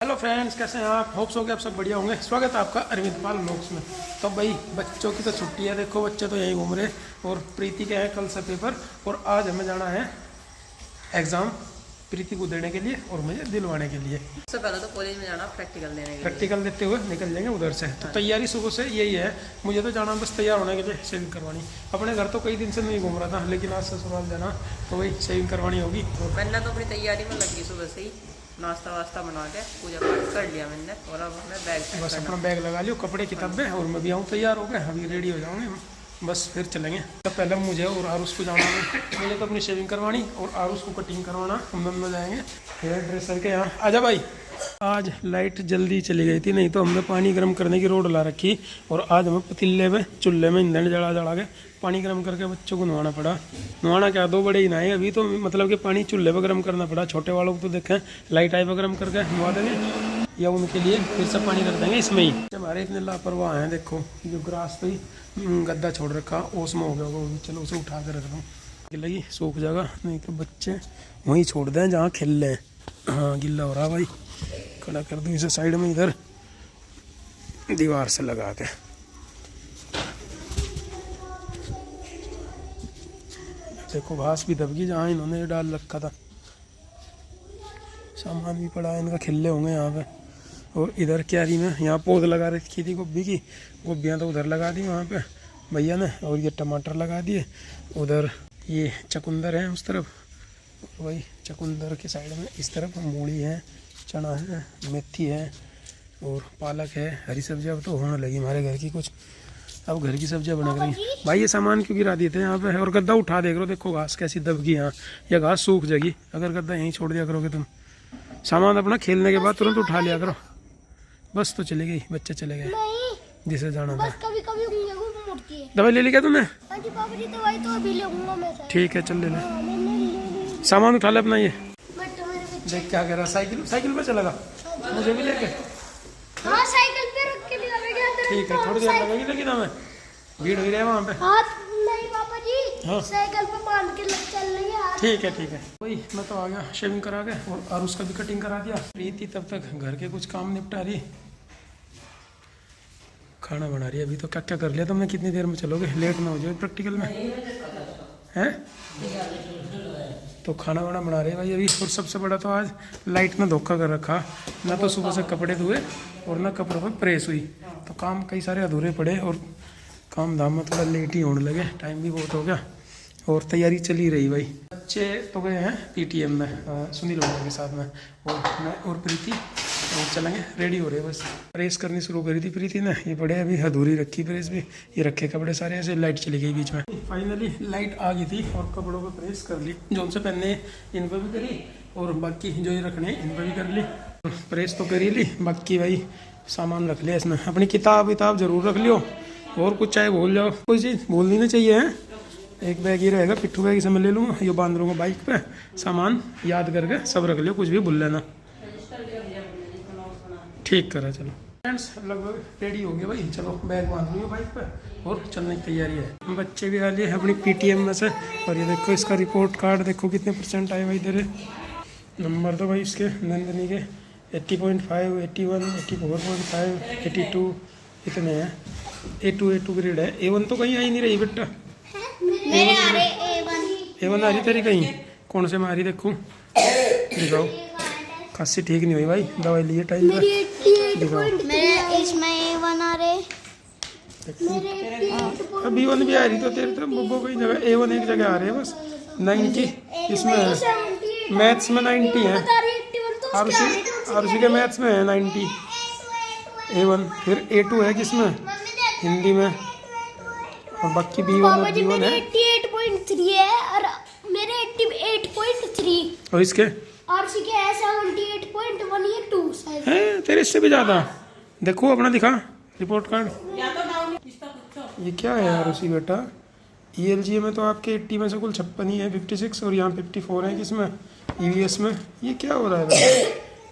Hello friends, कैसे हैं आप? होप्स हो कि आप सब बढ़िया होंगे। स्वागत है आपका अरविंद पाल व्लॉग्स में। तो भाई बच्चों की तो छुट्टी है, देखो बच्चे तो यहीं घूम रहे और प्रीति के हैं कल से पेपर और आज हमें जाना है एग्ज़ाम प्रीति को देने के लिए और मुझे दिलवाने के लिए। सबसे पहले तो कॉलेज में जाना प्रैक्टिकल देने के लिए। प्रैक्टिकल देते हुए निकल जाएंगे उधर से। तो तैयारी सुबह से यही है, मुझे तो जाना बस तैयार होने के लिए शेविंग करवानी। अपने घर तो कई दिन से नहीं घूम रहा था, लेकिन आज ससुराल जाना तो वही शेविंग करवानी होगी। मैंने तो अपनी तैयारी में लगी सुबह से ही, नाश्ता वास्ता बना के पूजा पाठ कर लिया मैंने और अब हमें बैग बस अपना बैग लगा लियो, कपड़े किताबें, और मैं भी आऊँ तैयार हो गए, अभी रेडी हो जाऊँगे बस फिर चलेंगे। तो पहले मुझे और आरुष को जाना है, मुझे तो अपनी शेविंग करवानी और आरुष को कटिंग करवाना। हम दोनों जाएंगे हेयर ड्रेसर के यहाँ। आजा भाई। आज लाइट जल्दी चली गई थी, नहीं तो हमने पानी गर्म करने की रोड ला रखी और आज हमें पतीले में चूल्हे में ईंधन जला के पानी गर्म करके बच्चों को नहाना पड़ा। नहाना क्या, दो बड़े ही नहाए अभी तो, मतलब कि पानी चूल्हे पर गर्म करना पड़ा। छोटे वालों को तो देखें लाइट आई पर गर्म करके नहा देंगे या उनके लिए फिर सब पानी रख देंगे इसमें ही। हमारे इतने लापरवाह हैं, देखो जो ग्रास पे ही गद्दा छोड़ रखा ओस में हो गया होगा, चलो उसे उठा कर रख दूँ, लगी सूख जाएगा, नहीं तो बच्चे वहीं छोड़ दें जहाँ खेल लें। हाँ गिल्ला हो रहा भाई, खड़ा कर दूँ इसे साइड में इधर दीवार से लगा के। देखो घास भी दबगी जहाँ इन्होंने डाल रखा था, सामान भी पड़ा है इनका, खिल्ले होंगे यहाँ पे। और इधर क्यारी में यहाँ पौध लगा रखी थी गोभी की, गोभियाँ तो उधर लगा दी वहाँ पे भैया ने, और ये टमाटर लगा दिए। उधर ये चकुंदर है उस तरफ, और वही चकुंदर के साइड में इस तरफ मूली है, चना है, मेथी है और पालक है। हरी सब्जियाँ अब तो होने लगी हमारे घर की कुछ, अब घर की सब्जियाँ बना रही भाई। ये सामान क्यों गिरा दिए थे यहाँ पे? और गद्दा उठा देख लो, देखो घास कैसी दबगी यहाँ, या घास सूख जाएगी अगर गद्दा यहीं छोड़ दिया करोगे तुम। सामान अपना खेलने के बाद तुरंत उठा लिया करो। बस तो चली गई, बच्चे चले गए जिसे जाना था। कभी कभी मुड़ती है। दवाई ले ली क्या तुमने? हाँ जी पापा जी, दवाई तो अभी लूंगा मैं। ठीक है चल ले ले, हाँ, मैंने ले ली। सामान उठा ले अपना। ये बट मेरे बच्चे। देख क्या कह रहा, साइकिल साइकिल पे चलेगा, मुझे भी लेके। हाँ साइकिल पे रख के भी आवेगा अंदर। ठीक है थोड़ी देर लगेगी, लेकिन हमें भीड़ हुई रहे वहाँ पे। हाँ नहीं पापा जी, हाँ। साइकिल पे बांध के चल रही है। ठीक है ठीक है। वही मैं तो आ गया शेविंग करा के, और उसका भी कटिंग करा दिया। प्रीति तब तक घर के कुछ काम निपटा रही, खाना बना रही है। अभी तो क्या क्या कर लिया तुमने? कितनी देर में चलोगे? लेट ना हो जाए प्रैक्टिकल में हैं? तो खाना वाना बना रहे हैं भाई अभी। और सबसे बड़ा तो आज लाइट में धोखा कर रखा, ना तो सुबह से कपड़े धोए और ना कपड़ों पर प्रेस हुई, तो काम कई सारे अधूरे पड़े और काम धाम में थोड़ा लेट ही होने लगे, टाइम भी बहुत हो गया और तैयारी चली रही भाई। बच्चे तो गए हैं पीटीएम में सुनील भैया के साथ में, और मैं और प्रीति और चलेंगे, रेडी हो रहे बस। प्रेस करनी शुरू करी थी प्रीति ने, ये बड़े अभी अधूरी रखी प्रेस भी, ये रखे कपड़े सारे ऐसे। लाइट चली गई बीच में, फाइनली लाइट आ गई थी और कपड़ों पर प्रेस कर ली, जो उनसे पहनने इन पर भी करी और बाकी जो ये रखने इन पर भी कर ली। प्रेस तो कर ही ली, बाकी भाई सामान रख लिया इसमें। अपनी किताब जरूर रख लियो, और कुछ चाहे भूल जाओ, कोई चीज़ भूलनी नहीं चाहिए है। एक बैग ही रहेगा, पिट्ठू बैग इसे मैं ले लूँगा, ये बांध लूँगा बाइक पे। सामान याद करके सब रख लियो, कुछ भी भूल लेना। ठीक करा चलो फ्रेंड्स, लगभग रेडी हो गए भाई, चलो बैग बांध लियो बाइक पे और चलने की तैयारी है। बच्चे भी आ लिए अपनी पीटीएम में से, और ये देखो इसका रिपोर्ट कार्ड, देखो कितने % आए भाई तेरे नंबर। तो भाई इसके नंदनी के 80.5, 81, 84.5, 82 इतने हैं। A2 ग्रेड है। A1 तो कहीं आई नहीं रही बेटा, मेरे आ रहे A1 आ रही तेरी कहीं? कौन से में आ रही देखूँ, दिखाओ। खांसी ठीक नहीं हुई भाई, दवाई लिए टाइम पे, दिखाओ। मेरे इसमें A1 आ रहे। अब B1 भी आ रही, तो तेरे तो बुब्बो कई जगह A1 एक जगह आ रहे हैं बस। 90 इसमें है, मैथ्स में 90 है, आरुषि के मैथ्स में है 90 A1। फिर A2 है किसमें? हिंदी में। और बाकी B1 और B1 है। 88.3 है और मेरे 88.3 और इसके और सीखे है 78.1 या 2 शायद है तेरे इससे भी ज़्यादा। देखो अपना दिखा रिपोर्ट कार्ड। ये क्या है यार उसी बेटा, ELGA में तो आपके 80 में से कुल 56 ही है, 56, और यहाँ 54 है किसमें? EVS में। ये क्या हो रहा है भाई,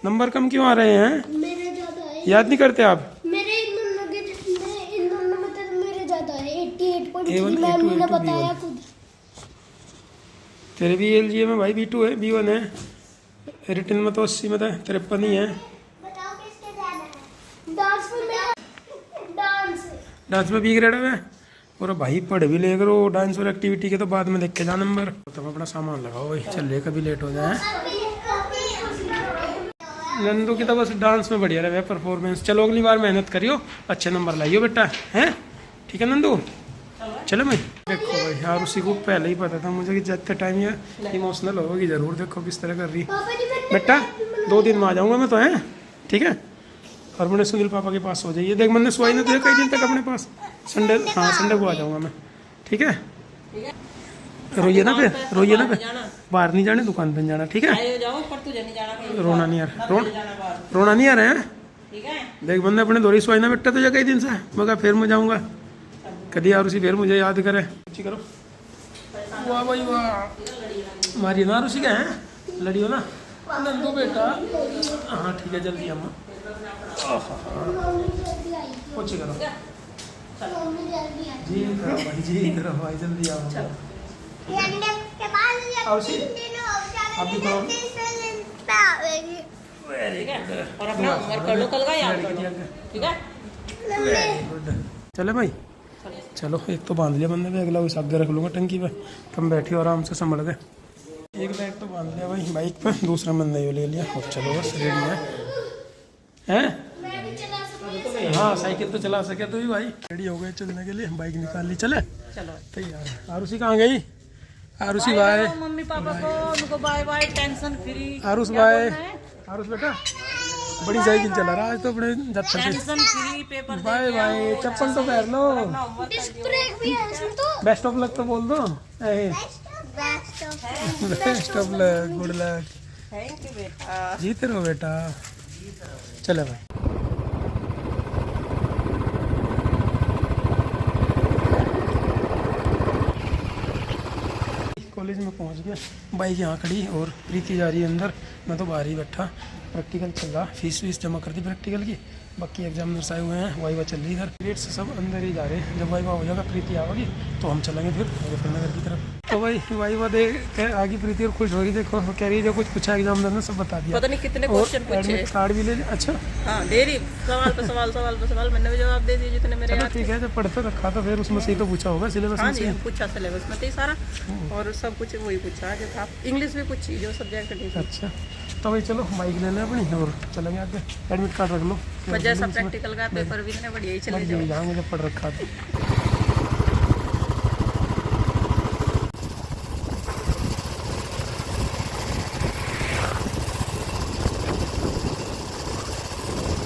नंबर कम क्यों आ रहे हैं? मेरे ज्यादा है। याद नहीं करते आप? मेरे इन दोनों में तो मेरे ज्यादा है 88.3, A1, मैम A2, ने A2, बताया B1। खुद। तेरे भी ELGA में भाई B2 है, B1 है, रिटर्न में तो 80 में था, 53 ही है। डांस में मेरा डांस में भी ग्रेड है और भाई पढ़ भी ले करो डांस और एक्टिविटी के तो बाद में देख के जा नंबर। तुम अपना सामान लगाओ भाई, चल ले कभी लेट हो जाए। नंदू की तो बस डांस में बढ़िया रहे परफॉर्मेंस। चलो अगली बार मेहनत करियो, अच्छे नंबर लाइयो बेटा, हैं? ठीक है नंदू, चलो भाई। देखो भाई यार उसी को पहले ही पता था मुझे कि जितने टाइम ये इमोशनल होगी जरूर। देखो किस तरह कर रही बेटा। 2 दिन में आ जाऊंगा मैं तो, हैं? ठीक है। और मैंने सुनील पापा के पास हो जाइए। देख मैंने सुहाई ना तुझे कई दिन तक अपने पास। संडे, हाँ संडे को आ जाऊंगा मैं, ठीक है। रोइए ना फिर, रोइए ना फिर। बाहर नहीं जाने, दुकान पे जाना, ठीक है। रोना नहीं आ रहा, रोना नहीं आ रहा है। देख बंदे अपने दोरी सुहाई ना बेटा तुझे कई दिन से। मगर फिर मैं जाऊंगा कभी यार उसी, फिर मुझे याद करे। अच्छी करो, वाह भाई वाह। मारिए ना उसी का, है लड़ियो ना नंदू बेटा। हाँ ठीक है, जल्दी अम्मा। कुछ करो जी, करो भाई जी, करो भाई, जल्दी आओ। आप भी करो। और अपना होमवर्क कर लो कल का, याद कर लो, ठीक है। चले भाई, चलो एक तो बांध लिया बंदे पे, अगला वैसे आगे रख लूँगा टंकी पे। तुम बैठिए आराम से संभल गए। एक बैग तो बांध लिया भाई बाइक पे, दूसरा बंदा ये ले लिया। और चलो बस रेडी है, हैं? हाँ साइकिल तो चला सके तो भी भाई। रेडी हो गए चलने के लिए, बाइक निकाल ली, चले चलो तैयार। आरुषि कहाँ गई? आरुषि भाई, मम्मी पापा को उनको bye bye, tension free. Aarush भाई, आरुष बेटा बड़ी साइकिल चला रहा आज तो अपने जाता है। Tension free, paper bye bye, चप्पल तो पहन लो। बेस्ट ऑफ लक तो बोल दो। Best of luck, good luck, thank you बेटा। जीते रहो बेटा। चले भाई। कॉलेज में पहुंच गया, बाइक यहाँ खड़ी और प्रीति जा रही है अंदर, मैं तो बाहर ही बैठा। प्रैक्टिकल चल रहा, फीस जमा कर दी प्रैक्टिकल की, बाकी एग्जामिनर्स आए हुए हैं, वाइवा चल रही है इधर। पीरियड्स सब अंदर ही जा रहे हैं। जब वाइवा हो जाएगा प्रीति आएगी तो हम चलेंगे फिर मुजफ्फरनगर की तरफ। तो भाई वाइवा देख के आगे प्रीति और खुश हो रही। देखो कह रही है जो कुछ पूछा एग्जामिनर ने सब बता दिया। पता नहीं कितने क्वेश्चन पूछे। एडमिट कार्ड भी ले लिया। अच्छा हाँ, दे रही, सवाल पे सवाल, सवाल पे सवाल, मैंने भी जवाब दे दिए जितने मेरे याद थे। ठीक है, जब पढ़ते रखा तो फिर उसमें से ही तो पूछा होगा सिलेबस हाँ में जी, से। पूछा सिलेबस में तो ही सारा, और सब कुछ वही पूछा जो था। इंग्लिश भी पूछी जो सब्जेक्ट नहीं थी। अच्छा तो भाई चलो बाइक ले लें अपनी और चलेंगे आगे। एडमिट कार्ड रख लो। बस जैसा प्रैक्टिकल का पेपर भी इतने बढ़िया ही चले जाओ। जाऊँगे जब पढ़ रखा था।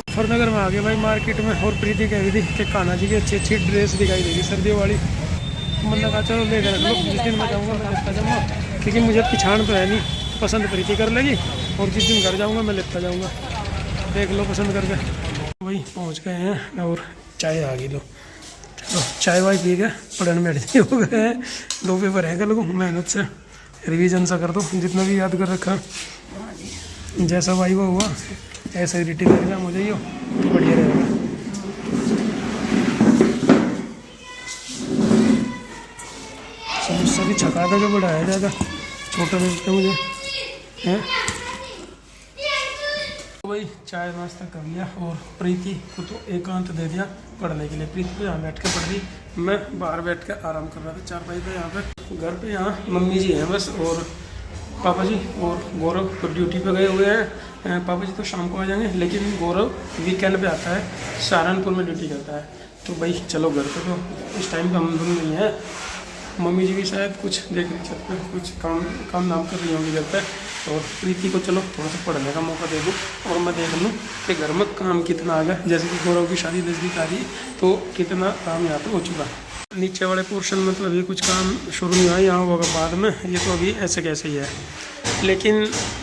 मुजफ्फरनगर में आ गए भाई मार्केट में। और प्रीति कह रही थी कि कान्हा जी की अच्छी अच्छी ड्रेस दिखाई देगी सर्दियों वाली। मतलब कहा चलो ले कर रख लो, जिस दिन मैं जाऊँगा मैं लेता जाऊँगा, क्योंकि मुझे पिछाड़ तो है नहीं, पसंद प्रीति कर लेगी। और जिस दिन घर जाऊँगा मैं लेता जाऊँगा, देख लो पसंद करके। वही पहुँच गए हैं और चाय आ गई। लो चलो चाय वाय पी के पढ़ने में बैठ हो गए हैं। 2 पेपर है कल को, मेहनत से रिवीजन सा कर दो जितना भी याद कर रखा। जैसा वाइवा हुआ ऐसा ही रिटर्न एग्जाम हो जाइए तो बढ़िया रहेगा। समस्या भी छका था जो बढ़ाया ज़्यादा, छोटा लगता है मुझे, हैं? तो भाई चाय नाश्ता कर लिया और प्रीति को तो एकांत दे दिया पढ़ने के लिए। प्रीति को यहाँ बैठ के पढ़ रही, मैं बाहर बैठ के आराम कर रहा था चारपाई पे। यहाँ पे घर पे यहाँ मम्मी जी हैं बस, और पापा जी और गौरव तो ड्यूटी पे गए हुए हैं। पापा जी तो शाम को आ जाएंगे, लेकिन गौरव वीकेंड पे आता है, सहारनपुर में ड्यूटी करता है। तो भाई चलो घर पे, तो इस टाइम पे हम दोनों नहीं हैं। मम्मी जी भी शायद कुछ देख रही छत पे, कुछ काम नाम कर रही होंगी घर पे। और प्रीति को चलो थोड़ा सा पढ़ने का मौका दे दूँ और मैं देख लूँ कि घर में काम कितना आ गया। जैसे कि गौरव की शादी नज़दीक आ रही है तो कितना काम यहाँ पे हो चुका। नीचे वाले पोर्शन में तो अभी कुछ काम शुरू नहीं हुआ, यहाँ होगा बाद में। ये तो अभी ऐसे कैसे ही है, लेकिन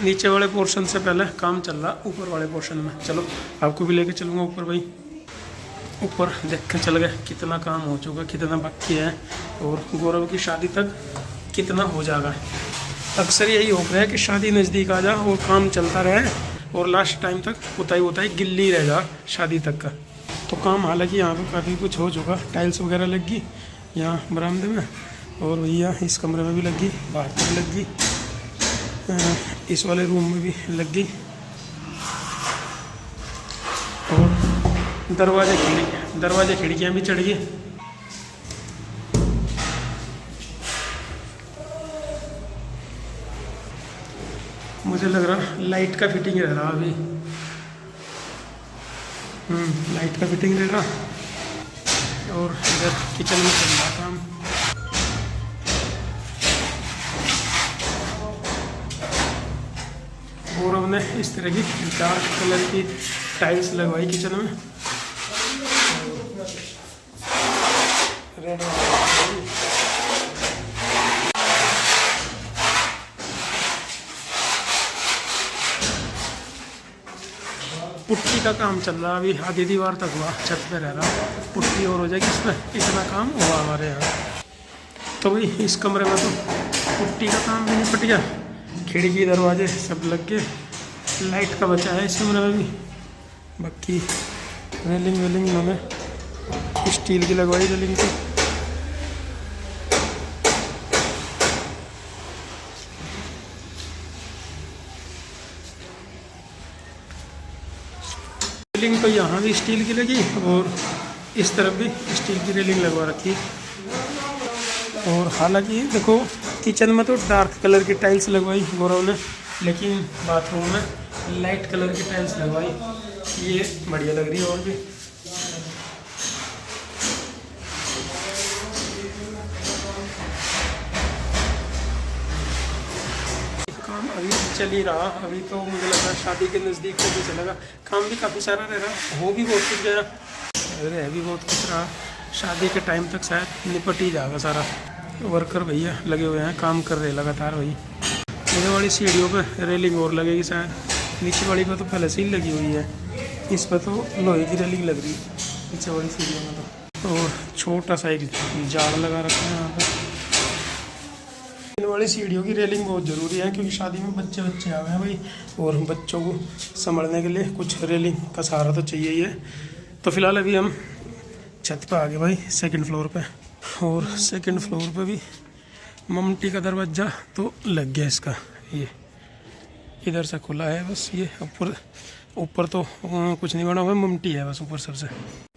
नीचे वाले पोर्शन से पहले काम चल रहा ऊपर वाले पोर्शन में। चलो आपको भी लेके चलूँगा ऊपर। भाई ऊपर देख के चल गए कितना काम हो चुका, कितना बाकी है, और गौरव की शादी तक कितना हो जाएगा। अक्सर यही हो रहा है कि शादी नज़दीक आ जा और काम चलता रहे और लास्ट टाइम तक उताई गिल्ली रह जा शादी तक का। तो काम हालांकि यहाँ पे काफ़ी कुछ हो चुका, टाइल्स वगैरह लग गई यहाँ बरामदे में, और भैया इस कमरे में भी लग गई, बाहर पर लग गई, इस वाले रूम में भी लग गई, और दरवाजे खिड़कियाँ भी चढ़ गई। मुझे लग रहा लाइट का फिटिंग रह रहा अभी। लाइट का फिटिंग रह रहा। और इधर किचन में चल रहा काम। और हमने इस तरह की डार्क कलर की टाइल्स लगवाई किचन में। रेड पुट्टी का काम चल रहा अभी, आधी दीवार तक हुआ, छत पे रह रहा, पुट्टी और हो जाएगी इसमें, इतना काम हुआ हमारे यहाँ। तो भाई इस कमरे में तो पुट्टी का काम भी निपट गया, खिड़की दरवाजे सब लग गए, लाइट का बचा है इस कमरे में भी। बाकी रेलिंग वेलिंग इन्होंने स्टील की लगवाई रेलिंग की। रेलिंग तो यहाँ भी स्टील की लगी और इस तरफ भी स्टील की रेलिंग लगवा रखी। और हालांकि देखो किचन में तो डार्क कलर की टाइल्स लगवाई गौरव ने, लेकिन बाथरूम में लाइट कलर की टाइल्स लगवाई, ये बढ़िया लग रही है। और भी काम अभी चल ही रहा, अभी तो मुझे लगा शादी के नज़दीक तो भी चलेगा। काम भी काफ़ी सारा रह रहा, हो भी बहुत कुछ गया, रह भी बहुत कुछ रहा। शादी के टाइम तक शायद निपट ही जाएगा सारा। वर्कर भैया लगे हुए हैं, काम कर रहे लगातार। वही नीचे वाली सीढ़ियों पर रेलिंग और लगेगी शायद, नीचे वाली पर तो पहले से ही लगी हुई है, इस पर तो लोहे की रेलिंग लग रही है नीचे वाली सीढ़ियों में तो। और छोटा सा एक जाड़ लगा रखा है यहाँ पर। इन वाली सीढ़ियों की रेलिंग बहुत ज़रूरी है, क्योंकि शादी में बच्चे आ गए हैं भाई, और बच्चों को संभालने के लिए कुछ रेलिंग का सहारा तो चाहिए ही है। तो फिलहाल अभी हम छत पे आ गए भाई, सेकंड फ्लोर पे। और सेकंड फ्लोर पे भी ममटी का दरवाज़ा तो लग गया इसका, ये इधर से खुला है बस। ये ऊपर तो कुछ नहीं बना हुआ, ममटी है बस ऊपर सबसे।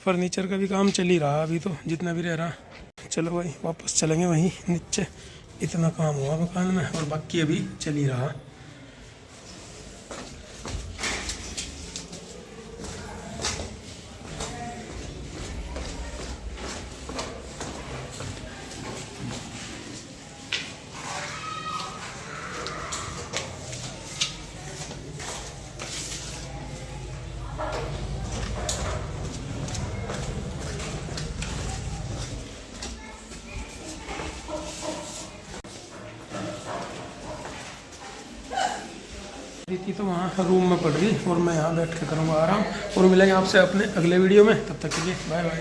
फर्नीचर का भी काम चल ही रहा अभी तो, जितना भी रह रहा। चलो भाई वापस चलेंगे वहीं नीचे, इतना काम हुआ मकान में और बाकी अभी चल ही रहा। थी तो वहाँ रूम में पड़ गई और मैं यहाँ बैठ के करूँगा आराम। और मिलेंगे आपसे अपने अगले वीडियो में, तब तक के लिए बाय बाय।